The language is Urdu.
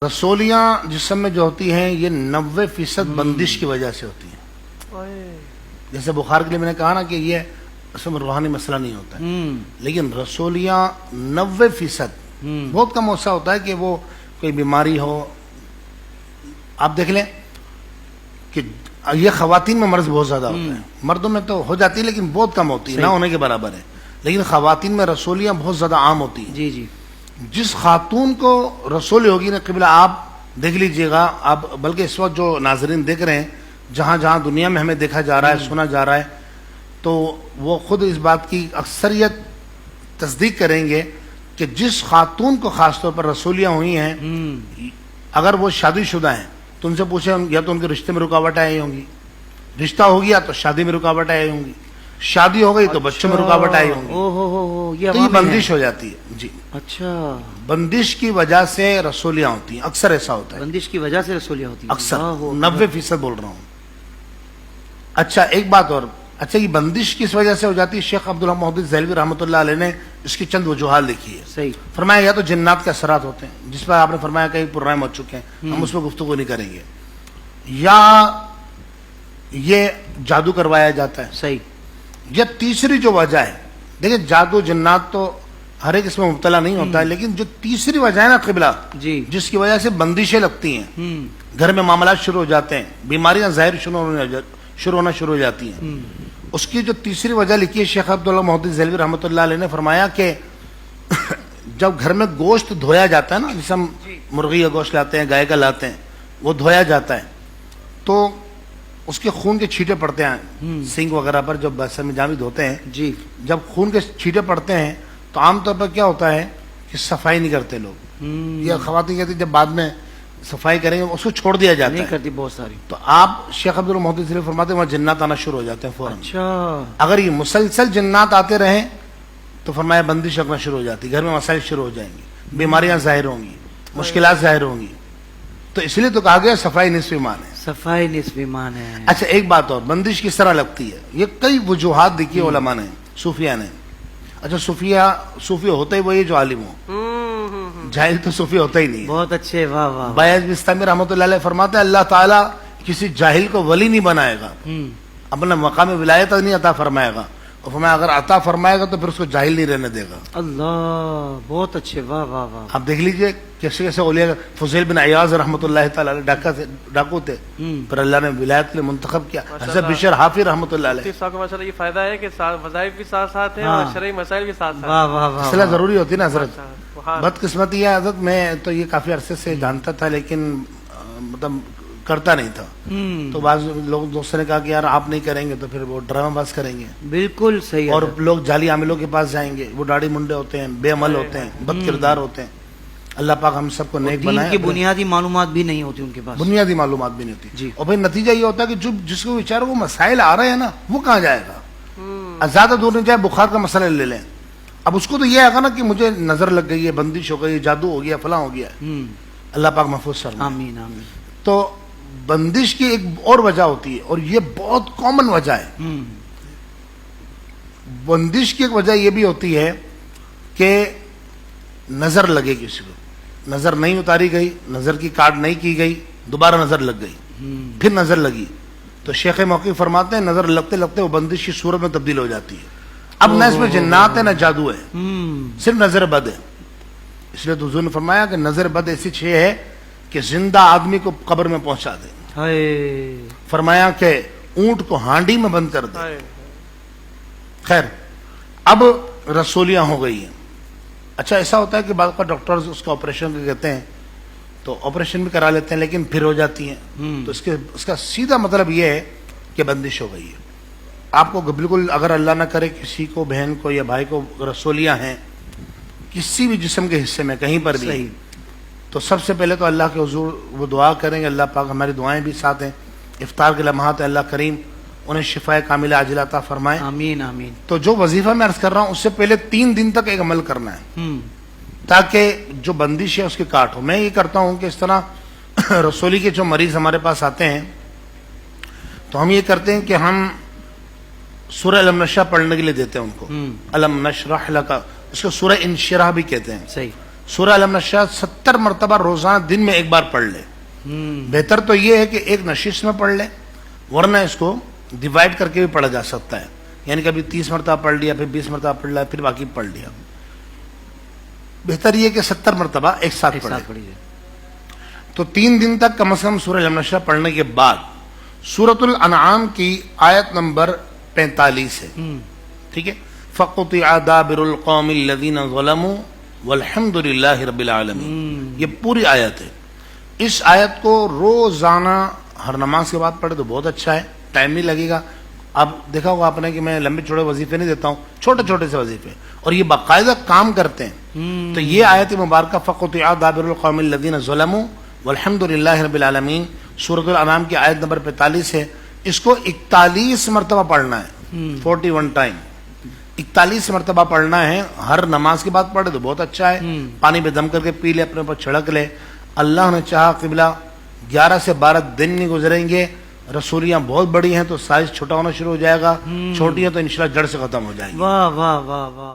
رسولیاں جسم میں جو ہوتی ہیں یہ 90% بندش کی وجہ سے ہوتی ہیں. جیسے بخار کے لیے میں نے کہا نا کہ یہ اس میں روحانی مسئلہ نہیں ہوتا ہے، لیکن رسولیاں 90% بہت کم ایسا ہوتا ہے کہ وہ کوئی بیماری ہو. آپ دیکھ لیں کہ یہ خواتین میں مرض بہت زیادہ ہوتا ہے، مردوں میں تو ہو جاتی ہے لیکن بہت کم ہوتی ہے، نہ ہونے کے برابر ہے. لیکن خواتین میں رسولیاں بہت زیادہ عام ہوتی ہیں. جی جس خاتون کو رسولی ہوگی نا قبلہ، آپ دیکھ لیجئے گا، آپ بلکہ اس وقت جو ناظرین دیکھ رہے ہیں جہاں جہاں دنیا میں ہمیں دیکھا جا رہا ہے، سنا جا رہا ہے، تو وہ خود اس بات کی اکثریت تصدیق کریں گے کہ جس خاتون کو خاص طور پر رسولیاں ہوئی ہیں، اگر وہ شادی شدہ ہیں تو ان سے پوچھیں یا تو ان کے رشتے میں رکاوٹیں آئی ہوں گی، رشتہ ہو گیا تو شادی میں رکاوٹیں آئی ہوں گی، شادی ہو گئی تو بچوں میں رکاوٹ آئی ہوں گی، تو یہ بندش ہو جاتی ہے. جی اچھا، بندش کی وجہ سے رسولیاں ہوتی ہیں، اکثر ایسا ہوتا ہے، بندش کی وجہ سے رسولیاں ہوتی ہیں، اکثر 90% بول رہا ہوں. اچھا ایک بات اور، اچھا یہ بندش کس وجہ سے ہو جاتی ہے؟ شیخ عبدالمحمد زیلوی رحمۃ اللہ علیہ نے اس کی چند وجوہات لکھی ہے. صحیح فرمایا یا تو جنات کے اثرات ہوتے ہیں، جس پر آپ نے فرمایا کئی پروگرام ہو چکے ہیں، ہم اس پہ گفتگو نہیں کریں گے، یا یہ جادو کروایا جاتا ہے. صحیح. یا تیسری جو وجہ ہے، دیکھیں جادو جنات تو ہر ایک اس میں مبتلا نہیں ہوتا ہے، لیکن جو تیسری وجہ ہے نا قبلہ، جی جس کی وجہ سے بندشیں لگتی ہیں، گھر میں معاملات شروع ہو جاتے ہیں، بیماریاں ظاہر شروع ہونا شروع ہو جاتی ہیں، اس کی جو تیسری وجہ لکھی ہے شیخ عبدالمحمد زیلوی رحمۃ اللہ علیہ نے فرمایا کہ جب گھر میں گوشت دھویا جاتا ہے نا، جیسے ہم مرغی کا گوشت لاتے ہیں، گائے کا لاتے ہیں، وہ دھویا جاتا ہے تو اس کے خون کے چھینٹے پڑتے ہیں سنگ وغیرہ پر، جب بسم میں جامد ہوتے ہیں، جی جب خون کے چھینٹے پڑتے ہیں تو عام طور پر کیا ہوتا ہے کہ صفائی نہیں کرتے لوگ، یا خواتین کہتی ہیں جب بعد میں صفائی کریں گے اس کو چھوڑ دیا جاتا نہیں ہے، کرتی بہت ساری. تو آپ شیخ عبدالمحمد سے فرماتے ہیں وہاں جنات آنا شروع ہو جاتے ہیں فوراً. اچھا، اگر یہ مسلسل جنات آتے رہیں تو فرمایا بندش رکھنا شروع ہو جاتی، گھر میں مسائل شروع ہو جائیں گی، بیماریاں ظاہر ہوں گی، مشکلات ظاہر ہوں گی. تو اس لیے تو کہا گیا صفائی نصف ایمان ہے. صفائی نصف ایمان ہے. اچھا ایک بات اور، بندش کس طرح لگتی ہے؟ یہ کئی وجوہات دیکھی علماء نے، صوفیہ نے. اچھا صوفی ہوتا ہی وہی جو عالم ہو، جاہل تو صوفی ہوتا ہی نہیں ہے. بہت اچھے، واہ واہ. بیاض بستانی رحمۃ اللہ علیہ فرماتے ہیں اللہ تعالیٰ کسی جاہل کو ولی نہیں بنائے گا، اپنا مقام ولایت نہیں عطا فرمائے گا، اور فرمایا اگر عطا فرمائے گا تو پھر اس کو جاہل نہیں رہنے دے گا. اللہ، بہت اچھے، واہ واہ واہ. آپ دیکھ لیجئے کیسے کیسے اولیاء، فضیل بن عیاض رحمۃ اللہ تعالیٰ ڈاکو تھے، پھر اللہ نے ولایت کے لیے منتخب کیا. حضرت بشر حافظ رحمۃ اللہ علیہ. ماشاءاللہ یہ فائدہ ہے کہ وظائف بھی ساتھ ساتھ ہیں اور شرعی مسائل بھی ساتھ ساتھ. واہ واہ واہ. اصلاح ضروری ہوتی ہے نا حضرت. بدقسمتی ہے حضرت، میں تو یہ کافی عرصے سے جانتا تھا لیکن مطلب کرتا نہیں تھا، تو بعض لوگ دوستوں نے کہا کہ یار آپ نہیں کریں گے تو پھر وہ ڈرامہ باز کریں گے، بالکل صحیح. اور لوگ جعلی عاملوں کے پاس جائیں گے، وہ داڑھی منڈے ہوتے ہیں، بے عمل ہوتے ہیں، بد کردار ہوتے ہیں. اللہ پاک ہم سب کو نیک دین بنائے. کی بنیادی معلومات بھی نہیں ہوتی ان کے پاس، بنیادی معلومات بھی نہیں ہوتی. جی. اور بھائی نتیجہ یہ ہوتا ہے کہ جس کو بیچارہ وہ مسائل آ رہے ہیں نا، وہ کہاں جائے گا؟ زیادہ دور نہیں جائے، بخار کا مسئلہ لے لیں، اب اس کو تو یہ آئے گا نا کہ مجھے نظر لگ گئی ہے، بندش ہو گئی، جادو ہو گیا، فلاں ہو گیا. اللہ پاک محفوظ فرمائے. آمین آمین. تو بندش کی ایک اور وجہ ہوتی ہے، اور یہ بہت کامن وجہ ہے. بندش کی ایک وجہ یہ بھی ہوتی ہے کہ نظر لگے کسی کو، نظر نہیں اتاری گئی، نظر کی کاٹ نہیں کی گئی، دوبارہ نظر لگ گئی، پھر نظر لگی، تو شیخ موقع فرماتے ہیں نظر لگتے لگتے وہ بندش کی صورت میں تبدیل ہو جاتی ہے. اب نہ اس میں جنات ہے نہ جادو ہے، صرف نظر بد ہے. اس لیے تو حضور نے فرمایا کہ نظر بد ایسی چیز ہے کہ زندہ آدمی کو قبر میں پہنچا دے. فرمایا کہ اونٹ کو ہانڈی میں بند کر دے. خیر، اب رسولیاں ہو گئی ہیں. اچھا ایسا ہوتا ہے کہ بعض کا ڈاکٹرز اس کا آپریشن کہتے ہیں تو آپریشن بھی کرا لیتے ہیں لیکن پھر ہو جاتی ہیں، تو اس کا سیدھا مطلب یہ ہے کہ بندش ہو گئی ہے. آپ کو بالکل اگر اللہ نہ کرے کسی کو، بہن کو یا بھائی کو رسولیاں ہیں کسی بھی جسم کے حصے میں کہیں پر بھی، تو سب سے پہلے تو اللہ کے حضور وہ دعا کریں گے، اللہ پاک ہماری دعائیں بھی ساتھ ہیں، افطار کے لمحات اللہ کریم انہیں شفاء کاملہ عاجلہ عطا فرمائے. آمین آمین. تو جو وظیفہ میں عرض کر رہا ہوں اس سے پہلے 3 دن تک ایک عمل کرنا ہے تاکہ جو بندش ہے اس کی کاٹ ہو. میں یہ کرتا ہوں کہ اس طرح رسولی کے جو مریض ہمارے پاس آتے ہیں تو ہم یہ کرتے ہیں کہ ہم سورہ علم نشرح پڑھنے کے لیے دیتے ہیں ان کو. علم نشرح لک، اس کو سورہ انشراح بھی کہتے ہیں. صحیح. سورہ علم نشرہ 70 مرتبہ روزانہ دن میں ایک بار پڑھ لے. بہتر تو یہ ہے کہ ایک نشست میں پڑھ لے، ورنہ اس کو ڈیوائڈ کر کے بھی پڑھا جا سکتا ہے. یعنی کبھی 30 مرتبہ پڑھ لیا، پھر 20 مرتبہ پڑھ لیا، پھر باقی پڑھ لیا. بہتر یہ کہ 70 مرتبہ ایک ساتھ ایک پڑھے. ساتھ پڑھیے. تو 3 دن تک کم از کم سورہ علم نشرہ پڑھنے کے بعد سورۃ الانعام کی آیت نمبر 45 ہے. ٹھیک ہے. فَقُطِعَ دَابِرُ الْقَوْمِ الَّذِينَ ظَلَمُوا وَالْحَمْدُ لِلَّهِ رَبِّ الْعَالَمِينَ. یہ پوری آیت ہے. اس آیت کو روزانہ ہر نماز کے بعد پڑھے تو بہت اچھا ہے، ٹائم نہیں لگے گا. اب دیکھا ہوگا آپ نے کہ میں لمبے چھوٹے وظیفے نہیں دیتا ہوں، چھوٹے چھوٹے سے وظیفے، اور یہ باقاعدہ کام کرتے ہیں. تو یہ آیت مبارکہ فَقُطِعَ دَابِرُ الْقَوْمِ الَّذِينَ ظَلَمُوا وَالْحَمْدُ لِلَّهِ رَبِّ الْعَالَمِينَ سورۃ الانعام کی آیت نمبر 45 ہے. اس کو 41 مرتبہ پڑھنا ہے. 41 ٹائم 41 مرتبہ پڑھنا ہے. ہر نماز کے بعد پڑھے تو بہت اچھا ہے. پانی پہ دم کر کے پی لے، اپنے اوپر چھڑک لے. اللہ نے چاہا قبلہ 11 سے 12 دن نہیں گزریں گے، رسولیاں بہت بڑی ہیں تو سائز چھوٹا ہونا شروع ہو جائے گا، چھوٹی ہیں تو انشاءاللہ جڑ سے ختم ہو جائیں گی. واہ واہ واہ واہ.